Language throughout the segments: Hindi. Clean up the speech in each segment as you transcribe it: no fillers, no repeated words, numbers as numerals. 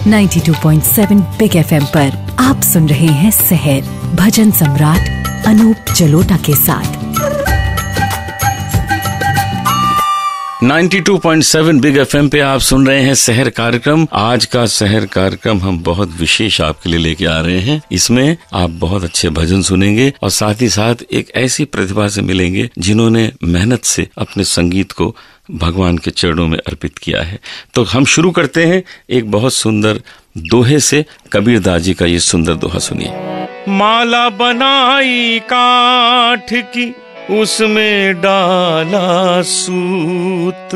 92.7 बिग FM पर आप सुन रहे हैं सहर भजन सम्राट अनूप जलोटा के साथ। 92.7 बिग FM पे आप सुन रहे हैं सहर कार्यक्रम। आज का सहर कार्यक्रम हम बहुत विशेष आपके लिए लेके आ रहे हैं। इसमें आप बहुत अच्छे भजन सुनेंगे और साथ ही साथ एक ऐसी प्रतिभा से मिलेंगे जिन्होंने मेहनत से अपने संगीत को भगवान के चरणों में अर्पित किया है। तो हम शुरू करते हैं एक बहुत सुंदर दोहे से। कबीरदास जी का ये सुंदर दोहा सुनिए। माला बनाई काठ की उसमें डाला सूत,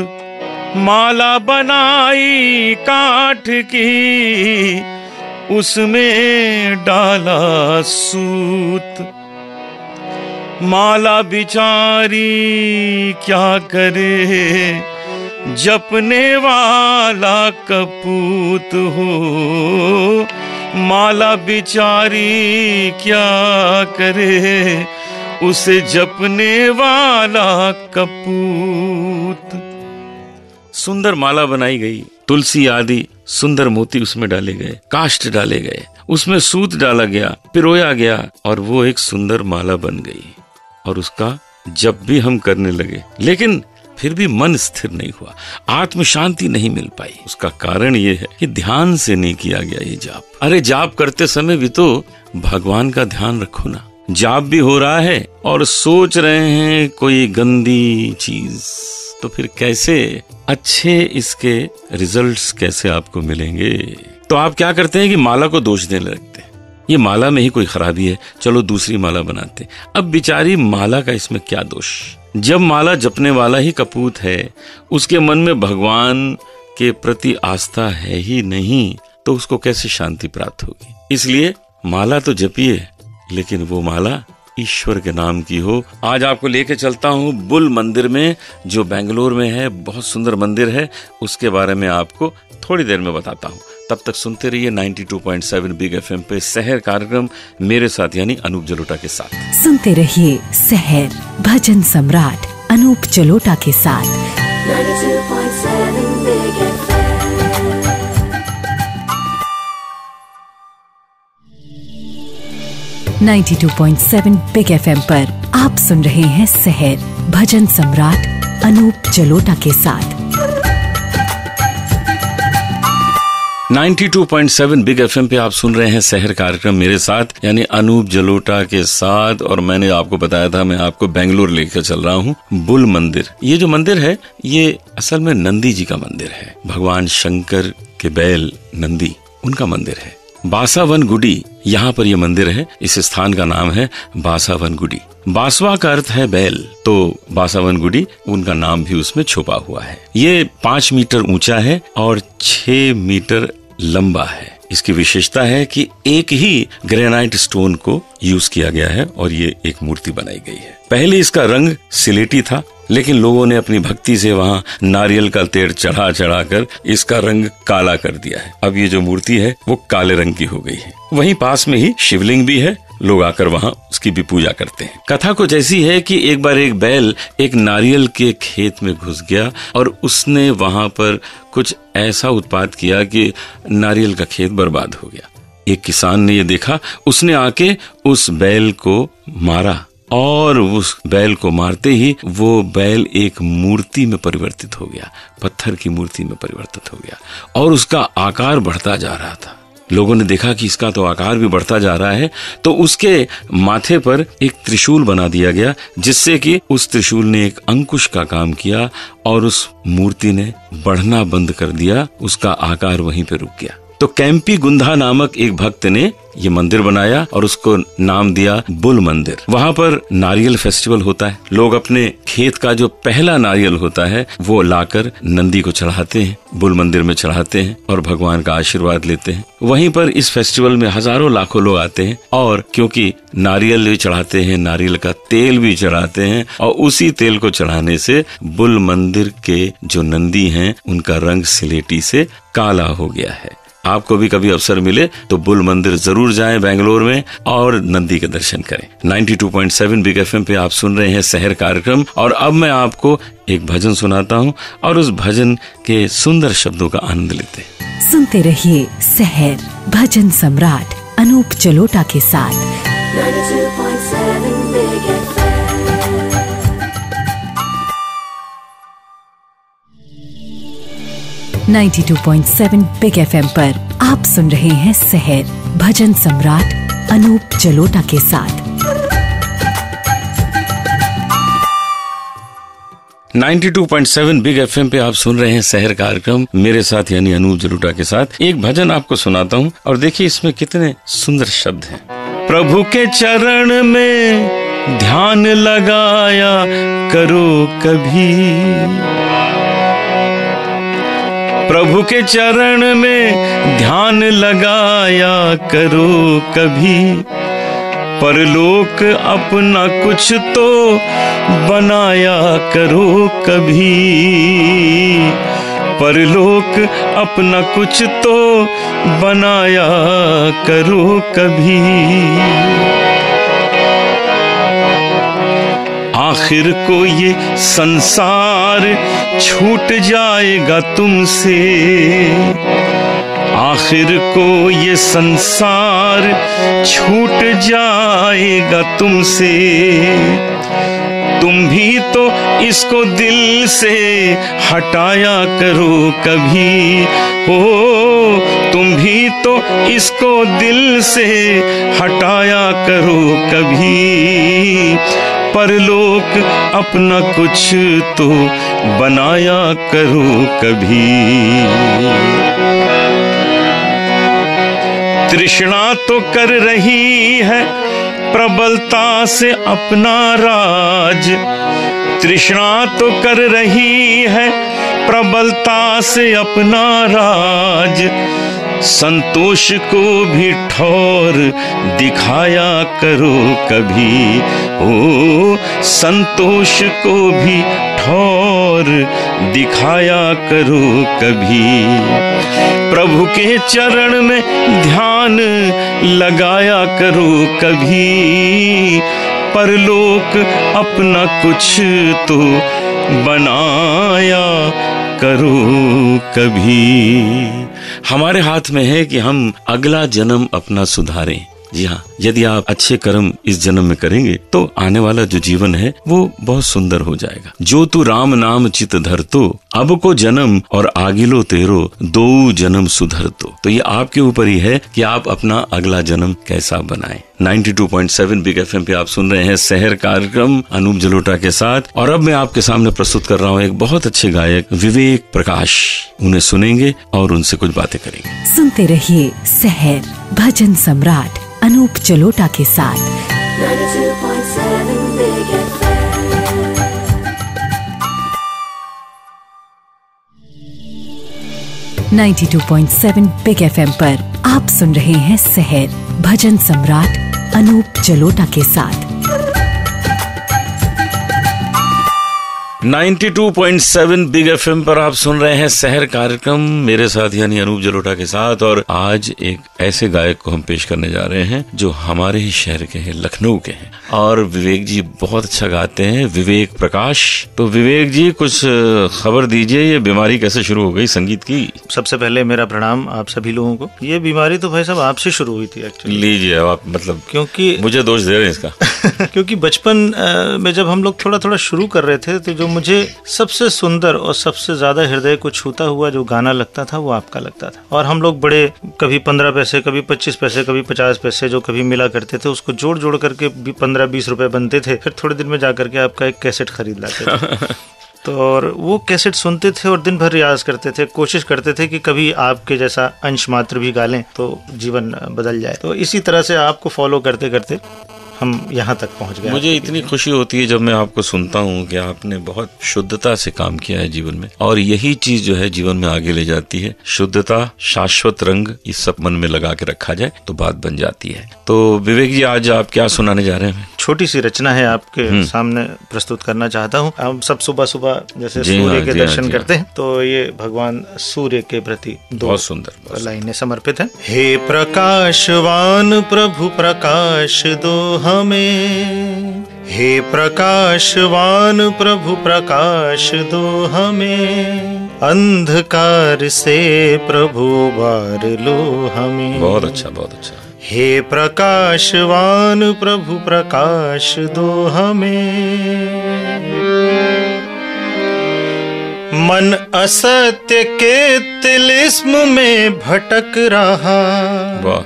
माला बनाई काठ की उसमें डाला सूत, माला बिचारी क्या करे जपने वाला कपूत हो, माला बिचारी क्या करे उसे जपने वाला कपूत। सुंदर माला बनाई गई, तुलसी आदि सुंदर मोती उसमें डाले गए, काष्ठ डाले गए, उसमें सूत डाला गया, पिरोया गया और वो एक सुंदर माला बन गई। और उसका जप भी हम करने लगे, लेकिन फिर भी मन स्थिर नहीं हुआ, आत्म शांति नहीं मिल पाई। उसका कारण ये है कि ध्यान से नहीं किया गया ये जाप। अरे जाप करते समय भी तो भगवान का ध्यान रखो ना। जाप भी हो रहा है और सोच रहे हैं कोई गंदी चीज, तो फिर कैसे अच्छे इसके रिजल्ट्स कैसे आपको मिलेंगे? तो आप क्या करते हैं कि माला को दोष देने लगते हैं, ये माला में ही कोई खराबी है, चलो दूसरी माला बनाते। अब बेचारी माला का इसमें क्या दोष? जब माला जपने वाला ही कपूत है, उसके मन में भगवान के प्रति आस्था है ही नहीं, तो उसको कैसे शांति प्राप्त होगी? इसलिए माला तो जपिए, लेकिन वो माला ईश्वर के नाम की हो। आज आपको लेके चलता हूँ बुल मंदिर में, जो बेंगलोर में है। बहुत सुंदर मंदिर है, उसके बारे में आपको थोड़ी देर में बताता हूँ। तब तक सुनते रहिए 92.7 बिग FM पे सहर कार्यक्रम मेरे साथ यानी अनूप जलोटा के साथ। सुनते रहिए सहर भजन सम्राट अनूप जलोटा के साथ 92.7 बिग FM। 92.7 बिग FM पर आप सुन रहे हैं सहर भजन सम्राट अनूप जलोटा के साथ। 92.7 बिग FM पे आप सुन रहे हैं सहर कार्यक्रम मेरे साथ यानी अनूप जलोटा के साथ। और मैंने आपको बताया था मैं आपको बेंगलोर लेकर चल रहा हूँ बुल मंदिर। ये जो मंदिर है ये असल में नंदी जी का मंदिर है। भगवान शंकर के बैल नंदी, उनका मंदिर है। बासावनगुडी यहाँ पर ये मंदिर है। इस स्थान का नाम है बासावनगुडी। बासवा का अर्थ है बैल, तो बासावनगुडी उनका नाम भी उसमें छुपा हुआ है। ये 5 मीटर ऊंचा है और 6 मीटर लंबा है। इसकी विशेषता है कि एक ही ग्रेनाइट स्टोन को यूज किया गया है और ये एक मूर्ति बनाई गई है। पहले इसका रंग सिलेटी था, लेकिन लोगों ने अपनी भक्ति से वहाँ नारियल का तेल चढ़ा चढ़ा कर इसका रंग काला कर दिया है। अब ये जो मूर्ति है वो काले रंग की हो गई है। वहीं पास में ही शिवलिंग भी है, लोग आकर वहाँ उसकी भी पूजा करते हैं। कथा कुछ ऐसी है कि एक बार एक बैल एक नारियल के खेत में घुस गया और उसने वहाँ पर कुछ ऐसा उत्पात किया कि नारियल का खेत बर्बाद हो गया। एक किसान ने ये देखा, उसने आके उस बैल को मारा और उस बैल को मारते ही वो बैल एक मूर्ति में परिवर्तित हो गया, पत्थर की मूर्ति में परिवर्तित हो गया और उसका आकार बढ़ता जा रहा था। लोगों ने देखा कि इसका तो आकार भी बढ़ता जा रहा है, तो उसके माथे पर एक त्रिशूल बना दिया गया, जिससे कि उस त्रिशूल ने एक अंकुश का काम किया और उस मूर्ति ने बढ़ना बंद कर दिया, उसका आकार वहीं पे रुक गया। तो कैंपी गुंधा नामक एक भक्त ने ये मंदिर बनाया और उसको नाम दिया बुल मंदिर। वहाँ पर नारियल फेस्टिवल होता है। लोग अपने खेत का जो पहला नारियल होता है वो लाकर नंदी को चढ़ाते हैं, बुल मंदिर में चढ़ाते हैं और भगवान का आशीर्वाद लेते हैं। वहीं पर इस फेस्टिवल में हजारों लाखों लोग आते हैं और क्योंकि नारियल भी चढ़ाते हैं, नारियल का तेल भी चढ़ाते हैं और उसी तेल को चढ़ाने से बुल मंदिर के जो नंदी हैं उनका रंग सिलेटी से काला हो गया है। आपको भी कभी अवसर मिले तो बुल मंदिर जरूर जाएं बेंगलोर में और नंदी के दर्शन करें। 92.7 बिग FM पे आप सुन रहे हैं सहर कार्यक्रम और अब मैं आपको एक भजन सुनाता हूं और उस भजन के सुंदर शब्दों का आनंद लेते हैं। सुनते रहिए सहर भजन सम्राट अनूप जलोटा के साथ। 92.7 Big FM. 92.7 बिग एफएम पर आप सुन रहे हैं सहर भजन सम्राट अनूप जलोटा के साथ। 92.7 बिग एफएम पे आप सुन रहे हैं सहर कार्यक्रम मेरे साथ यानी अनूप जलोटा के साथ। एक भजन आपको सुनाता हूँ और देखिए इसमें कितने सुंदर शब्द हैं। प्रभु के चरण में ध्यान लगाया करो कभी, प्रभु के चरण में ध्यान लगाया करो कभी, परलोक अपना कुछ तो बनाया करो कभी, परलोक अपना कुछ तो बनाया करो कभी। आखिर को ये संसार छूट जाएगा तुमसे, आखिर को ये संसार छूट जाएगा तुमसे, तुम भी तो इसको दिल से हटाया करो कभी, हो तुम भी तो इसको दिल से हटाया करो कभी, परलोक अपना कुछ तो बनाया करो कभी। तृष्णा तो कर रही है प्रबलता से अपना राज, तृष्णा तो कर रही है प्रबलता से अपना राज, संतोष को भी ठौर दिखाया करो कभी, ओ संतोष को भी ठौर दिखाया करो कभी, प्रभु के चरण में ध्यान लगाया करो कभी, परलोक अपना कुछ तो बनाया करो कभी। हमारे हाथ में है कि हम अगला जन्म अपना सुधारें। जी हाँ, यदि आप अच्छे कर्म इस जन्म में करेंगे तो आने वाला जो जीवन है वो बहुत सुंदर हो जाएगा। जो तू राम नाम चित धर तो अब को जन्म और आगिलो तेरो दो जन्म सुधर तो ये आपके ऊपर ही है कि आप अपना अगला जन्म कैसा बनाएं। 92.7 बिग एफएम पे आप सुन रहे हैं सहर कार्यक्रम अनूप जलोटा के साथ और अब मैं आपके सामने प्रस्तुत कर रहा हूँ एक बहुत अच्छे गायक विवेक प्रकाश। उन्हें सुनेंगे और उनसे कुछ बातें करेंगे। सुनते रहिए सहर भजन सम्राट अनूप जलोटा के साथ। 92.7 Big FM. 92.7 बिग एफएम पर आप सुन रहे हैं सहर भजन सम्राट अनूप जलोटा के साथ। 92.7 बिग एफएम पर आप सुन रहे हैं सहर कार्यक्रम मेरे साथ यानी अनूप जलोटा के साथ और आज एक ऐसे गायक को हम पेश करने जा रहे हैं जो हमारे ही शहर के हैं, लखनऊ के हैं और विवेक जी बहुत अच्छा गाते हैं, विवेक प्रकाश। तो विवेक जी कुछ खबर दीजिए, ये बीमारी कैसे शुरू हो गई संगीत की? सबसे पहले मेरा प्रणाम आप सभी लोगों को। ये बीमारी तो भाई साहब आपसे शुरू हुई थी एक्चुअली। लीजिए आप, मतलब क्योंकि मुझे दोष दे रहे हैं इसका क्योंकि बचपन में जब हम लोग थोड़ा थोड़ा शुरू कर रहे थे तो जो मुझे सबसे सुंदर और सबसे ज्यादा हृदय को छूता हुआ जो गाना लगता था वो आपका लगता था। और हम लोग बड़े कभी 15 पैसे, कभी 25 पैसे, कभी 50 पैसे जो कभी मिला करते थे उसको जोड़ जोड़ करके 15-20 रुपए बनते थे। फिर थोड़े दिन में जा करके आपका एक कैसेट खरीद लाते थे तो और वो कैसेट सुनते थे और दिन भर रियाज करते थे, कोशिश करते थे कि कभी आपके जैसा अंश मात्र भी गा लें तो जीवन बदल जाए। तो इसी तरह से आपको फॉलो करते करते हम यहाँ तक पहुँच गए। मुझे इतनी खुशी होती है जब मैं आपको सुनता हूँ कि आपने बहुत शुद्धता से काम किया है जीवन में और यही चीज जो है जीवन में आगे ले जाती है। शुद्धता, शाश्वत रंग, ये सब मन में लगा के रखा जाए तो बात बन जाती है। तो विवेक जी आज आप क्या सुनाने जा रहे हैं? छोटी सी रचना है आपके सामने प्रस्तुत करना चाहता हूँ। हम सब सुबह सुबह जैसे सूर्य के दर्शन करते हैं तो ये भगवान सूर्य के प्रति बहुत सुंदर लाइनें समर्पित है। हे प्रकाशवान प्रभु प्रकाश दो हमें, हे प्रकाशवान प्रभु प्रकाश दो हमें, अंधकार से प्रभु उबार लो हमें। बहुत अच्छा, बहुत अच्छा। हे प्रकाशवान प्रभु प्रकाश दो हमें। मन असत्य के तिलिस्म में भटक रहा, वाह।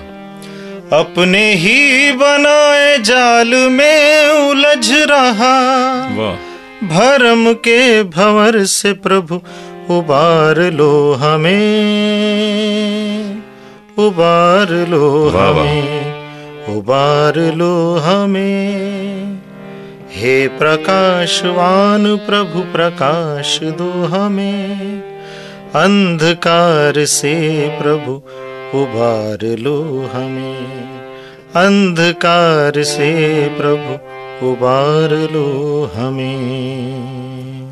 अपने ही बनाए जाल में उलझ रहा। वाह। भरम के भंवर से प्रभु उबार लो हमें, उबार लो वाह, वाह। हमें, उबार लो हमें। हे प्रकाशवान प्रभु प्रकाश दो हमें। अंधकार से प्रभु उबार लो हमें। अंधकार से प्रभु उबार लो हमें।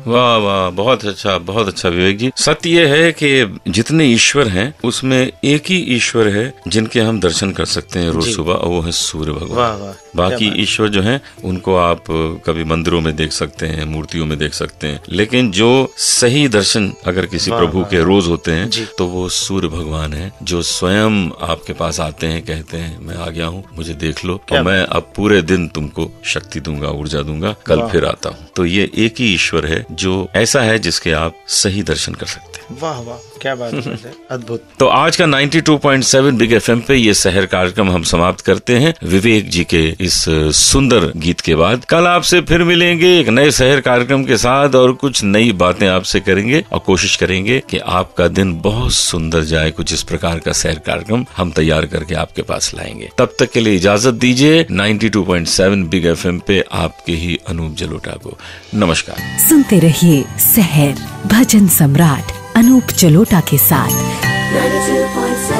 वाह वाह, बहुत अच्छा विवेक जी। सत्य ये है कि जितने ईश्वर हैं उसमें एक ही ईश्वर है जिनके हम दर्शन कर सकते हैं रोज सुबह, और वो है सूर्य भगवान। वाह वाह। बाकी ईश्वर जो हैं उनको आप कभी मंदिरों में देख सकते हैं, मूर्तियों में देख सकते हैं, लेकिन जो सही दर्शन अगर किसी प्रभु के रोज होते हैं तो वो सूर्य भगवान है, जो स्वयं आपके पास आते हैं, कहते हैं मैं आ गया हूँ, मुझे देख लो और मैं अब पूरे दिन तुमको शक्ति दूंगा, ऊर्जा दूंगा, कल फिर आता हूँ। तो ये एक ही ईश्वर है जो ऐसा है जिसके आप सही दर्शन कर सकते हैं। वाह वाह, क्या बात है, अद्भुत। तो आज का 92.7 बिग एफएम पे ये शहर कार्यक्रम हम समाप्त करते हैं विवेक जी के इस सुंदर गीत के बाद। कल आपसे फिर मिलेंगे एक नए शहर कार्यक्रम के साथ और कुछ नई बातें आपसे करेंगे और कोशिश करेंगे कि आपका दिन बहुत सुंदर जाए। कुछ इस प्रकार का शहर कार्यक्रम हम तैयार करके आपके पास लाएंगे। तब तक के लिए इजाजत दीजिए 92.7 बिग एफएम पे आपके ही अनूप जलोटा को नमस्कार। सुनते रहिए शहर भजन सम्राट अनूप जलोटा के साथ। 92.7